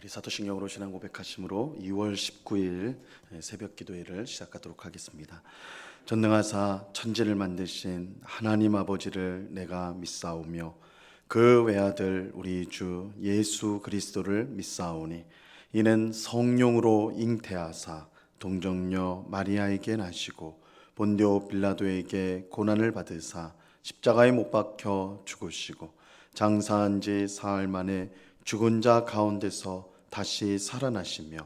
우리 사도신경으로 신앙 고백하심으로 2월 19일 새벽 기도회를 시작하도록 하겠습니다. 전능하사 천지를 만드신 하나님 아버지를 내가 믿사오며 그 외아들 우리 주 예수 그리스도를 믿사오니 이는 성령으로 잉태하사 동정녀 마리아에게 나시고 본디오 빌라도에게 고난을 받으사 십자가에 못 박혀 죽으시고 장사한 지 사흘 만에 죽은 자 가운데서 다시 살아나시며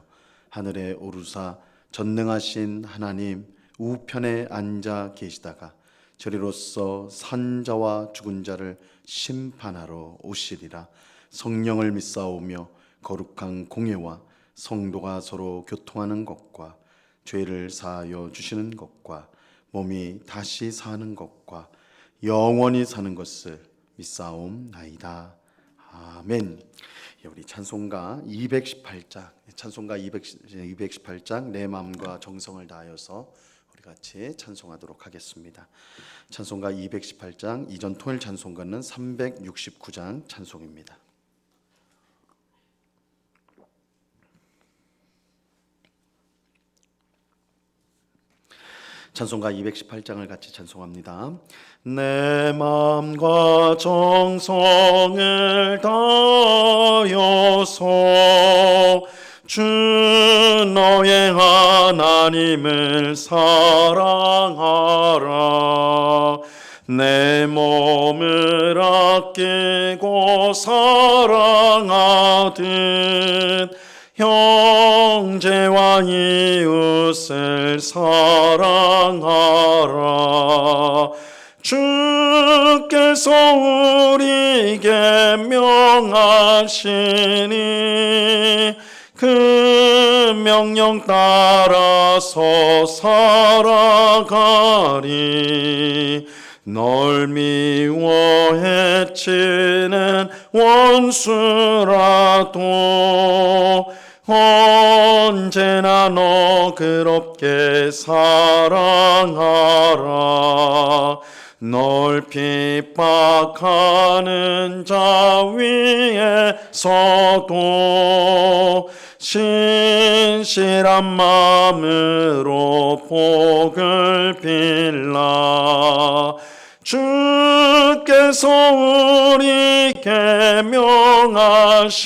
하늘에 오르사 전능하신 하나님 우편에 앉아 계시다가 저리로서 산 자와 죽은 자를 심판하러 오시리라. 성령을 믿사오며 거룩한 공예와 성도가 서로 교통하는 것과 죄를 사하여 주시는 것과 몸이 다시 사는 것과 영원히 사는 것을 믿사옵나이다. 아멘. 우리 찬송가 218장 내 마음과 정성을 다하여서 우리 같이 찬송하도록 하겠습니다. 찬송가 218장 이전 토요일 찬송가는 369장 찬송입니다. 찬송가 218장을 같이 찬송합니다. 내 마음과 정성을 다하여서 주 너의 하나님을 사랑하라. 내 몸을 아끼고 사랑하듯 형제와 이웃을 사랑하라. 주께서 우리에게 명하시니 그 명령 따라서 살아가리. 널 미워 해치는 원수라도 언제나 너그럽게 사랑하라. 널 핍박하는 자 위에서도 신실한 마음으로 복을 빌라. 주께서 우리에게 명하시니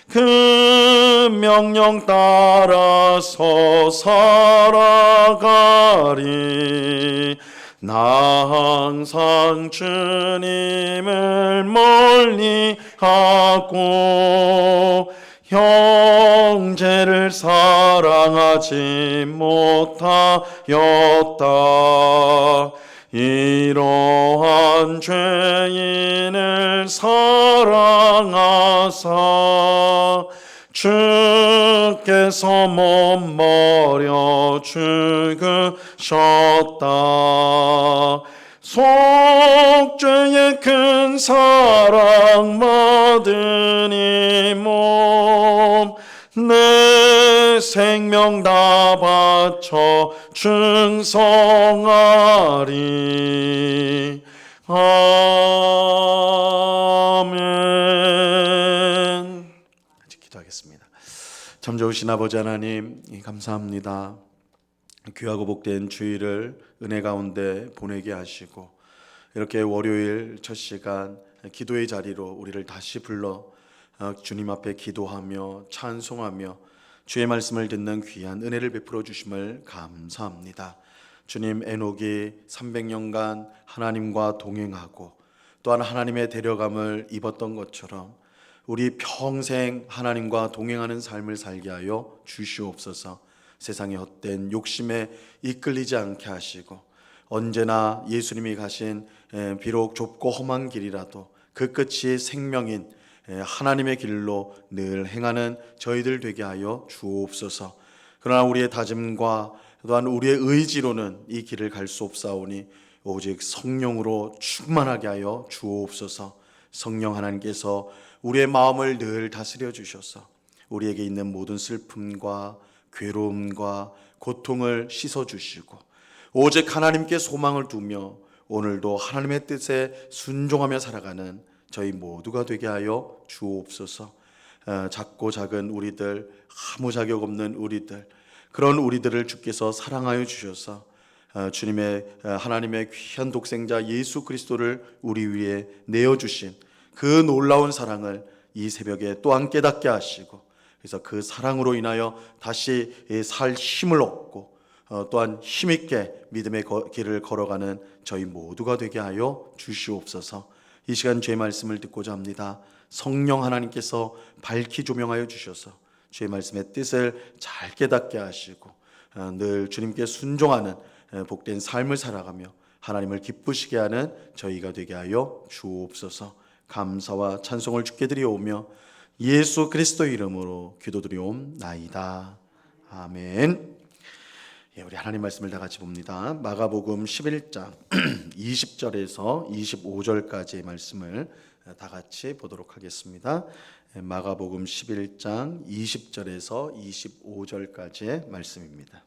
그 명령 따라서 살아가리. 나 항상 주님을 멀리하고 형제를 사랑하지 못하였다. 이러한 죄인을 사랑하사 주께서 못 버려 죽으셨다. 속죄의 큰 사랑 받은 이 몸 내 생명 다 바쳐 충성하리. 아멘. 기도하겠습니다. 참 좋으신 아버지 하나님, 감사합니다. 귀하고 복된 주일을 은혜 가운데 보내게 하시고 이렇게 월요일 첫 시간 기도의 자리로 우리를 다시 불러 주님 앞에 기도하며 찬송하며 주의 말씀을 듣는 귀한 은혜를 베풀어 주심을 감사합니다. 주님, 에녹이 300년간 하나님과 동행하고 또한 하나님의 데려감을 입었던 것처럼 우리 평생 하나님과 동행하는 삶을 살게 하여 주시옵소서. 세상의 헛된 욕심에 이끌리지 않게 하시고 언제나 예수님이 가신 비록 좁고 험한 길이라도 그 끝이 생명인 하나님의 길로 늘 행하는 저희들 되게 하여 주옵소서. 그러나 우리의 다짐과 또한 우리의 의지로는 이 길을 갈 수 없사오니 오직 성령으로 충만하게 하여 주옵소서. 성령 하나님께서 우리의 마음을 늘 다스려 주셔서 우리에게 있는 모든 슬픔과 괴로움과 고통을 씻어주시고 오직 하나님께 소망을 두며 오늘도 하나님의 뜻에 순종하며 살아가는 저희 모두가 되게 하여 주옵소서. 작고 작은 우리들, 아무 자격 없는 우리들, 그런 우리들을 주께서 사랑하여 주셔서 주님의 하나님의 귀한 독생자 예수 그리스도를 우리 위에 내어주신 그 놀라운 사랑을 이 새벽에 또한 깨닫게 하시고, 그래서 그 사랑으로 인하여 다시 살 힘을 얻고 또한 힘있게 믿음의 길을 걸어가는 저희 모두가 되게 하여 주시옵소서. 이 시간 주의 말씀을 듣고자 합니다. 성령 하나님께서 밝히 조명하여 주셔서 주의 말씀의 뜻을 잘 깨닫게 하시고 늘 주님께 순종하는 복된 삶을 살아가며 하나님을 기쁘시게 하는 저희가 되게 하여 주옵소서. 감사와 찬송을 주께 드리오며 예수 그리스도의 이름으로 기도드리옵나이다. 아멘. 우리 하나님 말씀을 다 같이 봅니다. 마가복음 11장 20절에서 25절까지의 말씀을 다 같이 보도록 하겠습니다. 마가복음 11장 20절에서 25절까지의 말씀입니다.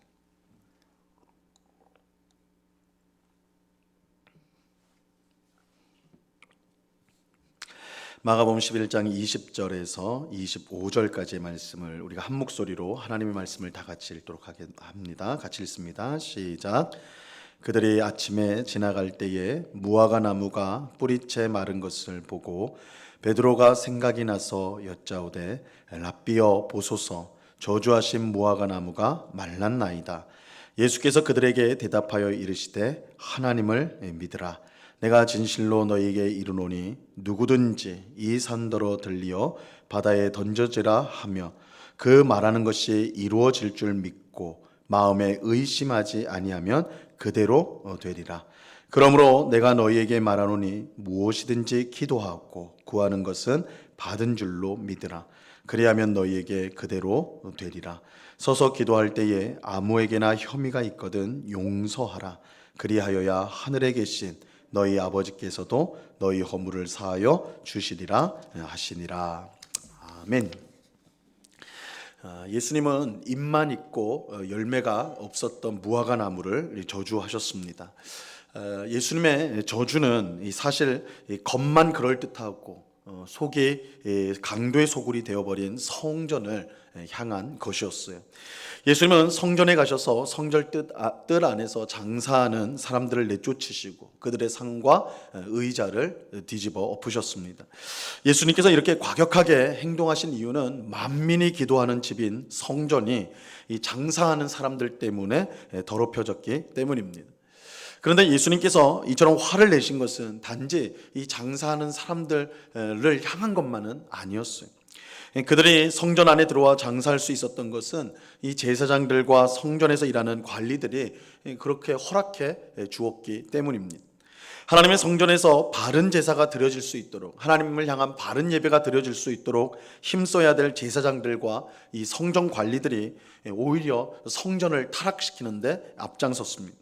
마가복음 11장 20절에서 25절까지의 말씀을 우리가 한 목소리로 하나님의 말씀을 다 같이 읽도록 합니다. 같이 읽습니다. 시작. 그들이 아침에 지나갈 때에 무화과 나무가 뿌리채 마른 것을 보고 베드로가 생각이 나서 여짜오되 랍비여 보소서, 저주하신 무화과 나무가 말랐나이다. 예수께서 그들에게 대답하여 이르시되 하나님을 믿으라. 내가 진실로 너희에게 이르노니 누구든지 이 산더러 들리어 바다에 던져지라 하며 그 말하는 것이 이루어질 줄 믿고 마음에 의심하지 아니하면 그대로 되리라. 그러므로 내가 너희에게 말하노니 무엇이든지 기도하고 구하는 것은 받은 줄로 믿으라. 그리하면 너희에게 그대로 되리라. 서서 기도할 때에 아무에게나 혐의가 있거든 용서하라. 그리하여야 하늘에 계신 너희 아버지께서도 너희 허물을 사하여 주시리라 하시니라. 아멘. 예수님은 잎만 있고 열매가 없었던 무화과 나무를 저주하셨습니다. 예수님의 저주는 사실 겉만 그럴듯하고 속이 강도의 소굴이 되어버린 성전을 향한 것이었어요. 예수님은 성전에 가셔서 성전 뜰 안에서 장사하는 사람들을 내쫓으시고 그들의 상과 의자를 뒤집어 엎으셨습니다. 예수님께서 이렇게 과격하게 행동하신 이유는 만민이 기도하는 집인 성전이 이 장사하는 사람들 때문에 더럽혀졌기 때문입니다. 그런데 예수님께서 이처럼 화를 내신 것은 단지 이 장사하는 사람들을 향한 것만은 아니었어요. 그들이 성전 안에 들어와 장사할 수 있었던 것은 이 제사장들과 성전에서 일하는 관리들이 그렇게 허락해 주었기 때문입니다. 하나님의 성전에서 바른 제사가 드려질 수 있도록, 하나님을 향한 바른 예배가 드려질 수 있도록 힘써야 될 제사장들과 이 성전 관리들이 오히려 성전을 타락시키는데 앞장섰습니다.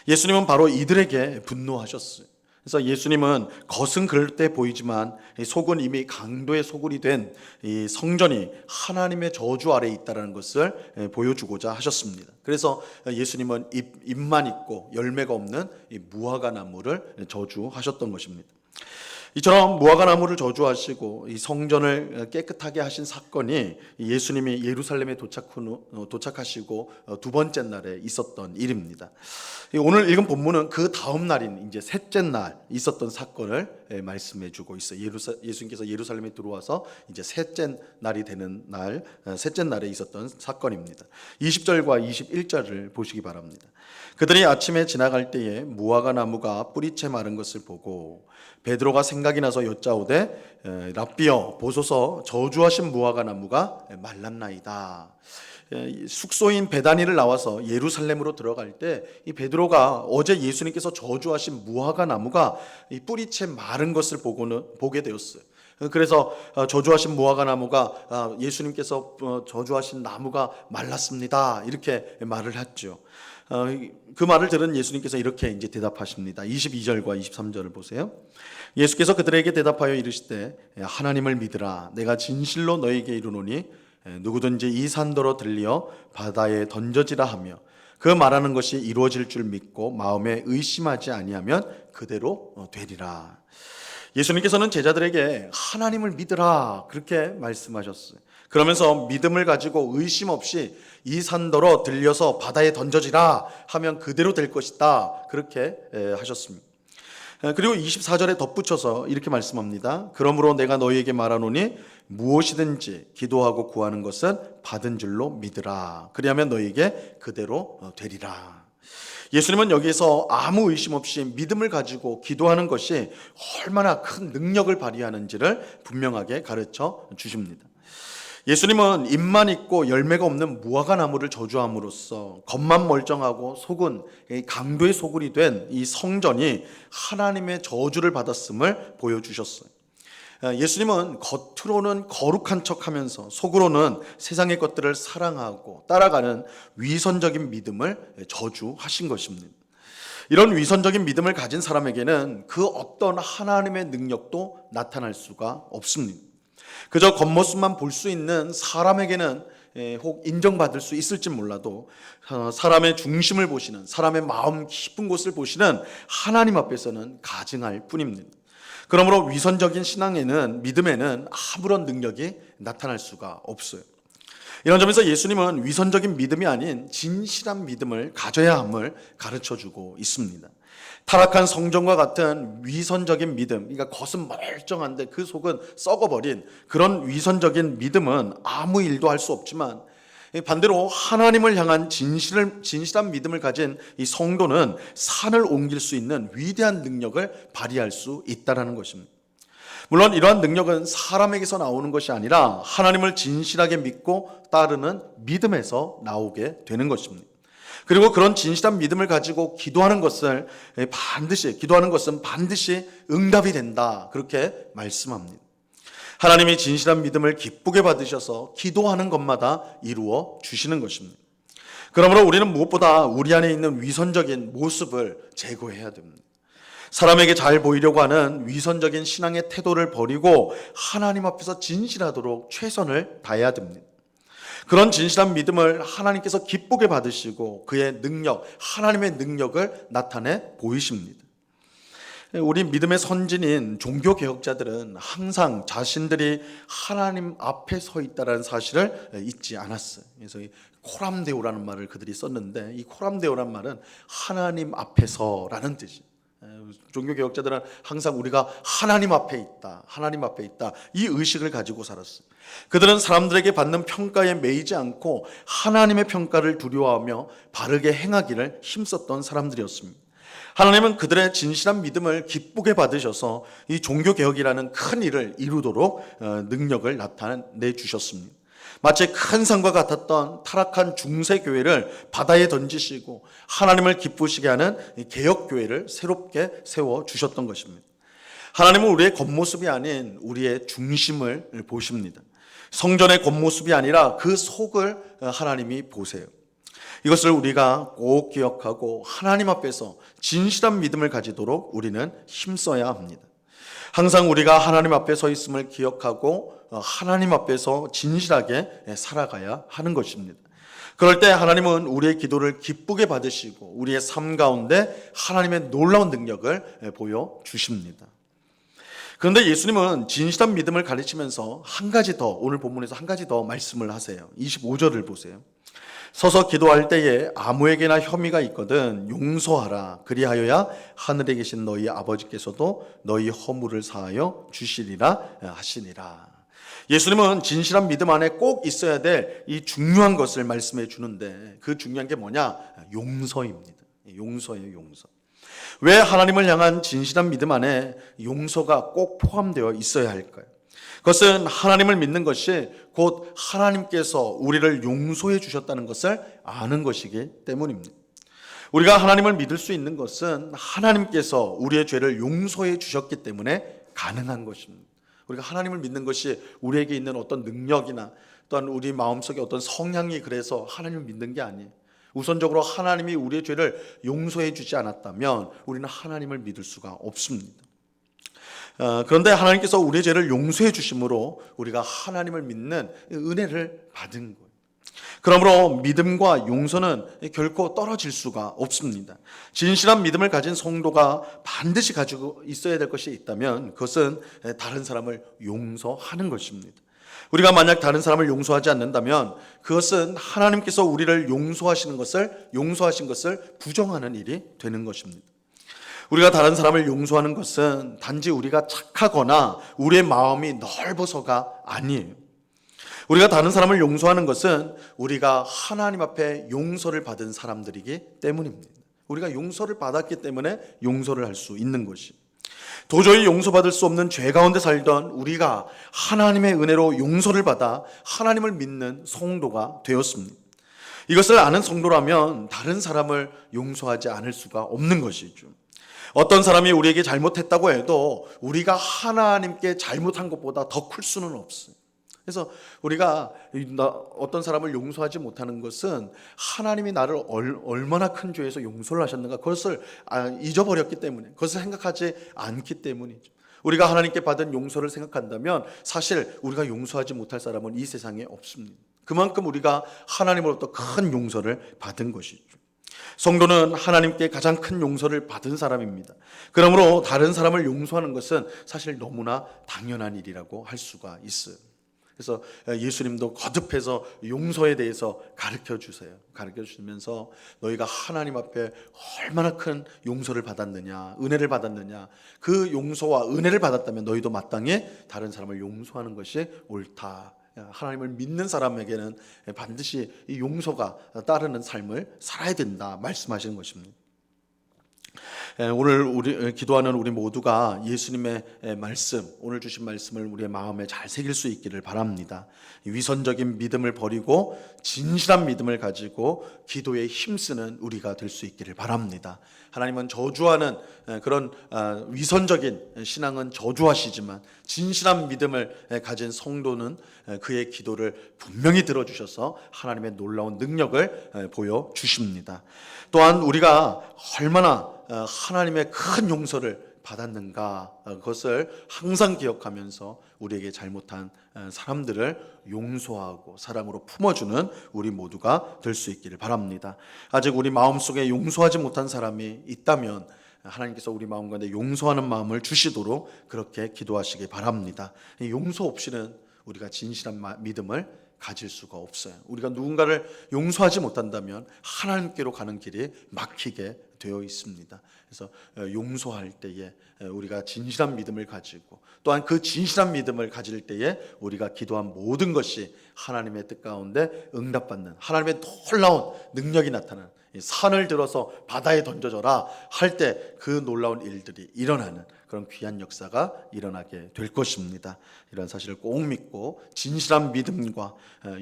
예수님은 바로 이들에게 분노하셨어요. 그래서 예수님은 겉은 그럴때 보이지만 속은 이미 강도의 소굴이 된 이 성전이 하나님의 저주 아래에 있다는 것을 보여주고자 하셨습니다. 그래서 예수님은 잎만 있고 열매가 없는 이 무화과 나무를 저주하셨던 것입니다. 이처럼 무화과 나무를 저주하시고 이 성전을 깨끗하게 하신 사건이 예수님이 예루살렘에 도착하시고 두 번째 날에 있었던 일입니다. 오늘 읽은 본문은 그 다음 날인 이제 셋째 날 있었던 사건을 말씀해 주고 있어요. 예수님께서 예루살렘에 들어와서 이제 셋째 날이 되는 날, 셋째 날에 있었던 사건입니다. 20절과 21절을 보시기 바랍니다. 그들이 아침에 지나갈 때에 무화과 나무가 뿌리채 마른 것을 보고 베드로가 생각이 나서 여짜오되 랍비여 보소서, 저주하신 무화과 나무가 말랐나이다. 숙소인 베다니를 나와서 예루살렘으로 들어갈 때 이 베드로가 어제 예수님께서 저주하신 무화과 나무가 이 뿌리채 마른 것을 보게 되었어요. 그래서 저주하신 무화과 나무가 예수님께서 저주하신 나무가 말랐습니다, 이렇게 말을 했죠. 그 말을 들은 예수님께서 이렇게 이제 대답하십니다. 22절과 23절을 보세요. 예수께서 그들에게 대답하여 이르시되 하나님을 믿으라. 내가 진실로 너희에게 이르노니 누구든지 이 산더러 들리어 바다에 던져지라 하며 그 말하는 것이 이루어질 줄 믿고 마음에 의심하지 아니하면 그대로 되리라. 예수님께서는 제자들에게 하나님을 믿으라 그렇게 말씀하셨어요. 그러면서 믿음을 가지고 의심 없이 이 산더러 들려서 바다에 던져지라 하면 그대로 될 것이다 그렇게 하셨습니다. 그리고 24절에 덧붙여서 이렇게 말씀합니다. 그러므로 내가 너희에게 말하노니 무엇이든지 기도하고 구하는 것은 받은 줄로 믿으라. 그리하면 너희에게 그대로 되리라. 예수님은 여기에서 아무 의심 없이 믿음을 가지고 기도하는 것이 얼마나 큰 능력을 발휘하는지를 분명하게 가르쳐 주십니다. 예수님은 잎만 있고 열매가 없는 무화과 나무를 저주함으로써 겉만 멀쩡하고 속은 강도의 소굴이 된 이 성전이 하나님의 저주를 받았음을 보여주셨어요. 예수님은 겉으로는 거룩한 척하면서 속으로는 세상의 것들을 사랑하고 따라가는 위선적인 믿음을 저주하신 것입니다. 이런 위선적인 믿음을 가진 사람에게는 그 어떤 하나님의 능력도 나타날 수가 없습니다. 그저 겉모습만 볼 수 있는 사람에게는 혹 인정받을 수 있을지 몰라도 사람의 중심을 보시는, 사람의 마음 깊은 곳을 보시는 하나님 앞에서는 가증할 뿐입니다. 그러므로 위선적인 신앙에는, 믿음에는 아무런 능력이 나타날 수가 없어요. 이런 점에서 예수님은 위선적인 믿음이 아닌 진실한 믿음을 가져야 함을 가르쳐주고 있습니다. 타락한 성전과 같은 위선적인 믿음, 그러니까 겉은 멀쩡한데 그 속은 썩어버린 그런 위선적인 믿음은 아무 일도 할 수 없지만, 반대로 하나님을 향한 진실한 믿음을 가진 이 성도는 산을 옮길 수 있는 위대한 능력을 발휘할 수 있다는 것입니다. 물론 이러한 능력은 사람에게서 나오는 것이 아니라 하나님을 진실하게 믿고 따르는 믿음에서 나오게 되는 것입니다. 그리고 그런 진실한 믿음을 가지고 기도하는 것은 반드시 응답이 된다 그렇게 말씀합니다. 하나님이 진실한 믿음을 기쁘게 받으셔서 기도하는 것마다 이루어 주시는 것입니다. 그러므로 우리는 무엇보다 우리 안에 있는 위선적인 모습을 제거해야 됩니다. 사람에게 잘 보이려고 하는 위선적인 신앙의 태도를 버리고 하나님 앞에서 진실하도록 최선을 다해야 됩니다. 그런 진실한 믿음을 하나님께서 기쁘게 받으시고 그의 능력, 하나님의 능력을 나타내 보이십니다. 우리 믿음의 선진인 종교개혁자들은 항상 자신들이 하나님 앞에 서 있다는 사실을 잊지 않았어요. 그래서 이 코람데오라는 말을 그들이 썼는데, 이 코람데오라는 말은 하나님 앞에서라는 뜻이에요. 종교개혁자들은 항상 우리가 하나님 앞에 있다, 하나님 앞에 있다, 이 의식을 가지고 살았어요. 그들은 사람들에게 받는 평가에 매이지 않고 하나님의 평가를 두려워하며 바르게 행하기를 힘썼던 사람들이었습니다. 하나님은 그들의 진실한 믿음을 기쁘게 받으셔서 이 종교개혁이라는 큰 일을 이루도록 능력을 나타내 주셨습니다. 마치 큰 산과 같았던 타락한 중세교회를 바다에 던지시고 하나님을 기쁘시게 하는 개혁교회를 새롭게 세워주셨던 것입니다. 하나님은 우리의 겉모습이 아닌 우리의 중심을 보십니다. 성전의 겉모습이 아니라 그 속을 하나님이 보세요. 이것을 우리가 꼭 기억하고 하나님 앞에서 진실한 믿음을 가지도록 우리는 힘써야 합니다. 항상 우리가 하나님 앞에 서 있음을 기억하고 하나님 앞에서 진실하게 살아가야 하는 것입니다. 그럴 때 하나님은 우리의 기도를 기쁘게 받으시고 우리의 삶 가운데 하나님의 놀라운 능력을 보여주십니다. 그런데 예수님은 진실한 믿음을 가르치면서 오늘 본문에서 한 가지 더 말씀을 하세요. 25절을 보세요. 서서 기도할 때에 아무에게나 혐의가 있거든 용서하라. 그리하여야 하늘에 계신 너희 아버지께서도 너희 허물을 사하여 주시리라 하시니라. 예수님은 진실한 믿음 안에 꼭 있어야 될 이 중요한 것을 말씀해 주는데, 그 중요한 게 뭐냐? 용서입니다. 용서예요, 용서. 왜 하나님을 향한 진실한 믿음 안에 용서가 꼭 포함되어 있어야 할까요? 그것은 하나님을 믿는 것이 곧 하나님께서 우리를 용서해 주셨다는 것을 아는 것이기 때문입니다. 우리가 하나님을 믿을 수 있는 것은 하나님께서 우리의 죄를 용서해 주셨기 때문에 가능한 것입니다. 우리가 하나님을 믿는 것이 우리에게 있는 어떤 능력이나 또한 우리 마음속에 어떤 성향이 그래서 하나님을 믿는 게 아니에요. 우선적으로 하나님이 우리의 죄를 용서해 주지 않았다면 우리는 하나님을 믿을 수가 없습니다. 그런데 하나님께서 우리의 죄를 용서해 주심으로 우리가 하나님을 믿는 은혜를 받은 거예요. 그러므로 믿음과 용서는 결코 떨어질 수가 없습니다. 진실한 믿음을 가진 성도가 반드시 가지고 있어야 될 것이 있다면 그것은 다른 사람을 용서하는 것입니다. 우리가 만약 다른 사람을 용서하지 않는다면 그것은 하나님께서 우리를 용서하신 것을 부정하는 일이 되는 것입니다. 우리가 다른 사람을 용서하는 것은 단지 우리가 착하거나 우리의 마음이 넓어서가 아니에요. 우리가 다른 사람을 용서하는 것은 우리가 하나님 앞에 용서를 받은 사람들이기 때문입니다. 우리가 용서를 받았기 때문에 용서를 할 수 있는 것이, 도저히 용서받을 수 없는 죄 가운데 살던 우리가 하나님의 은혜로 용서를 받아 하나님을 믿는 성도가 되었습니다. 이것을 아는 성도라면 다른 사람을 용서하지 않을 수가 없는 것이죠. 어떤 사람이 우리에게 잘못했다고 해도 우리가 하나님께 잘못한 것보다 더 클 수는 없어요. 그래서 우리가 어떤 사람을 용서하지 못하는 것은 하나님이 나를 얼마나 큰 죄에서 용서를 하셨는가 그것을 잊어버렸기 때문에, 그것을 생각하지 않기 때문이죠. 우리가 하나님께 받은 용서를 생각한다면 사실 우리가 용서하지 못할 사람은 이 세상에 없습니다. 그만큼 우리가 하나님으로부터 큰 용서를 받은 것이죠. 성도는 하나님께 가장 큰 용서를 받은 사람입니다. 그러므로 다른 사람을 용서하는 것은 사실 너무나 당연한 일이라고 할 수가 있어요. 그래서 예수님도 거듭해서 용서에 대해서 가르쳐 주세요. 가르쳐 주시면서 너희가 하나님 앞에 얼마나 큰 용서를 받았느냐, 은혜를 받았느냐, 그 용서와 은혜를 받았다면 너희도 마땅히 다른 사람을 용서하는 것이 옳다. 하나님을 믿는 사람에게는 반드시 이 용서가 따르는 삶을 살아야 된다 말씀하시는 것입니다. 오늘 우리 기도하는 우리 모두가 예수님의 말씀, 오늘 주신 말씀을 우리의 마음에 잘 새길 수 있기를 바랍니다. 위선적인 믿음을 버리고 진실한 믿음을 가지고 기도에 힘쓰는 우리가 될 수 있기를 바랍니다. 하나님은 저주하는 그런 위선적인 신앙은 저주하시지만 진실한 믿음을 가진 성도는 그의 기도를 분명히 들어주셔서 하나님의 놀라운 능력을 보여주십니다. 또한 우리가 얼마나 하나님의 큰 용서를 받았는가, 그것을 항상 기억하면서 우리에게 잘못한 사람들을 용서하고 사랑으로 품어주는 우리 모두가 될 수 있기를 바랍니다. 아직 우리 마음속에 용서하지 못한 사람이 있다면 하나님께서 우리 마음 가운데 용서하는 마음을 주시도록 그렇게 기도하시기 바랍니다. 용서 없이는 우리가 진실한 믿음을 가질 수가 없어요. 우리가 누군가를 용서하지 못한다면 하나님께로 가는 길이 막히게 되어 있습니다. 그래서 용서할 때에 우리가 진실한 믿음을 가지고 또한 그 진실한 믿음을 가질 때에 우리가 기도한 모든 것이 하나님의 뜻 가운데 응답받는, 하나님의 놀라운 능력이 나타나는, 산을 들어서 바다에 던져져라 할 때 그 놀라운 일들이 일어나는 그런 귀한 역사가 일어나게 될 것입니다. 이런 사실을 꼭 믿고 진실한 믿음과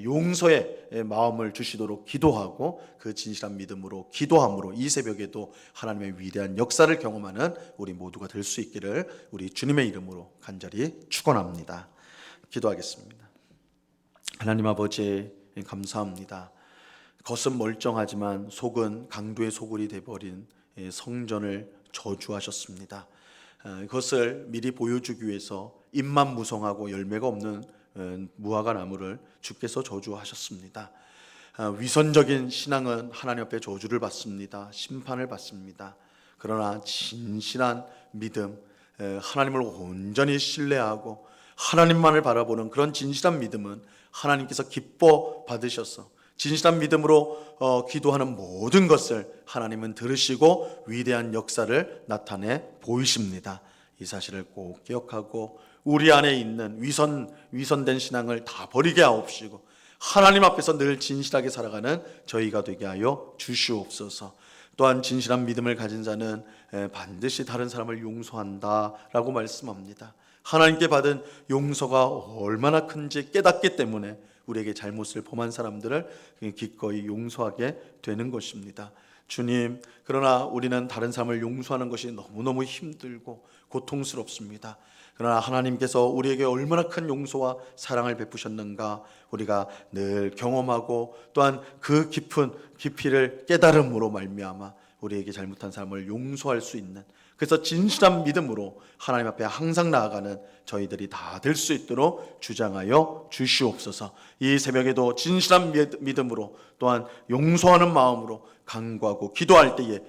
용서의 마음을 주시도록 기도하고 그 진실한 믿음으로 기도함으로 이 새벽에도 하나님의 위대한 역사를 경험하는 우리 모두가 될 수 있기를 우리 주님의 이름으로 간절히 축원합니다. 기도하겠습니다. 하나님 아버지 감사합니다. 겉은 멀쩡하지만 속은 강도의 소굴이 되어버린 성전을 저주하셨습니다. 그것을 미리 보여주기 위해서 잎만 무성하고 열매가 없는 무화과 나무를 주께서 저주하셨습니다. 위선적인 신앙은 하나님 앞에 저주를 받습니다. 심판을 받습니다. 그러나 진실한 믿음, 하나님을 온전히 신뢰하고 하나님만을 바라보는 그런 진실한 믿음은 하나님께서 기뻐 받으셔서 진실한 믿음으로 기도하는 모든 것을 하나님은 들으시고 위대한 역사를 나타내 보이십니다. 이 사실을 꼭 기억하고 우리 안에 있는 위선된 신앙을 다 버리게 하옵시고 하나님 앞에서 늘 진실하게 살아가는 저희가 되게 하여 주시옵소서. 또한 진실한 믿음을 가진 자는 반드시 다른 사람을 용서한다라고 말씀합니다. 하나님께 받은 용서가 얼마나 큰지 깨닫기 때문에 우리에게 잘못을 범한 사람들을 기꺼이 용서하게 되는 것입니다. 주님, 그러나 우리는 다른 사람을 용서하는 것이 너무너무 힘들고 고통스럽습니다. 그러나 하나님께서 우리에게 얼마나 큰 용서와 사랑을 베푸셨는가 우리가 늘 경험하고 또한 그 깊은 깊이를 깨달음으로 말미암아 우리에게 잘못한 사람을 용서할 수 있는 그래서 진실한 믿음으로 하나님 앞에 항상 나아가는 저희들이 다 될 수 있도록 주장하여 주시옵소서. 이 새벽에도 진실한 믿음으로 또한 용서하는 마음으로 간구하고 기도할 때에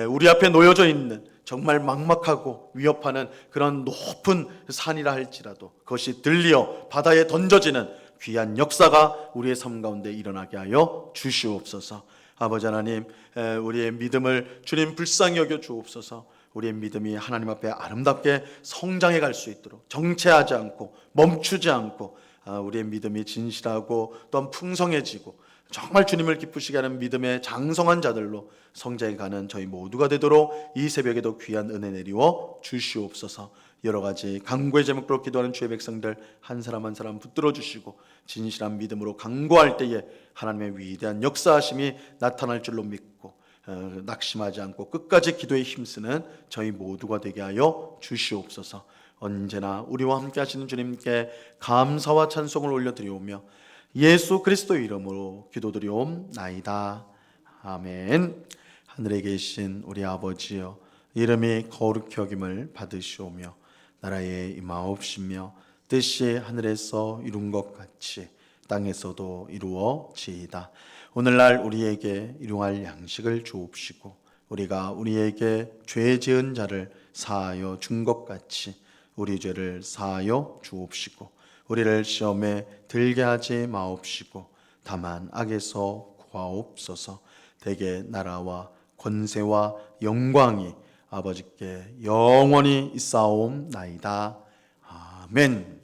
우리 앞에 놓여져 있는 정말 막막하고 위협하는 그런 높은 산이라 할지라도 그것이 들리어 바다에 던져지는 귀한 역사가 우리의 삶 가운데 일어나게 하여 주시옵소서. 아버지 하나님, 우리의 믿음을 주님 불쌍히 여겨 주옵소서. 우리의 믿음이 하나님 앞에 아름답게 성장해 갈 수 있도록 정체하지 않고 멈추지 않고 우리의 믿음이 진실하고 또한 풍성해지고 정말 주님을 기쁘시게 하는 믿음의 장성한 자들로 성장해 가는 저희 모두가 되도록 이 새벽에도 귀한 은혜 내리워 주시옵소서. 여러 가지 간구의 제목으로 기도하는 주의 백성들 한 사람 한 사람 붙들어 주시고 진실한 믿음으로 간구할 때에 하나님의 위대한 역사하심이 나타날 줄로 믿고 낙심하지 않고 끝까지 기도에 힘쓰는 저희 모두가 되게 하여 주시옵소서. 언제나 우리와 함께 하시는 주님께 감사와 찬송을 올려드리오며 예수 그리스도의 이름으로 기도드리옵나이다. 아멘. 하늘에 계신 우리 아버지여, 이름이 거룩히 여김을 받으시오며 나라에 임하옵시며 뜻이 하늘에서 이룬 것 같이 땅에서도 이루어지이다. 오늘날 우리에게 일용할 양식을 주옵시고 우리가 우리에게 죄 지은 자를 사하여 준 것 같이 우리 죄를 사하여 주옵시고 우리를 시험에 들게 하지 마옵시고 다만 악에서 구하옵소서. 대개 나라와 권세와 영광이 아버지께 영원히 있사옵나이다. 아멘.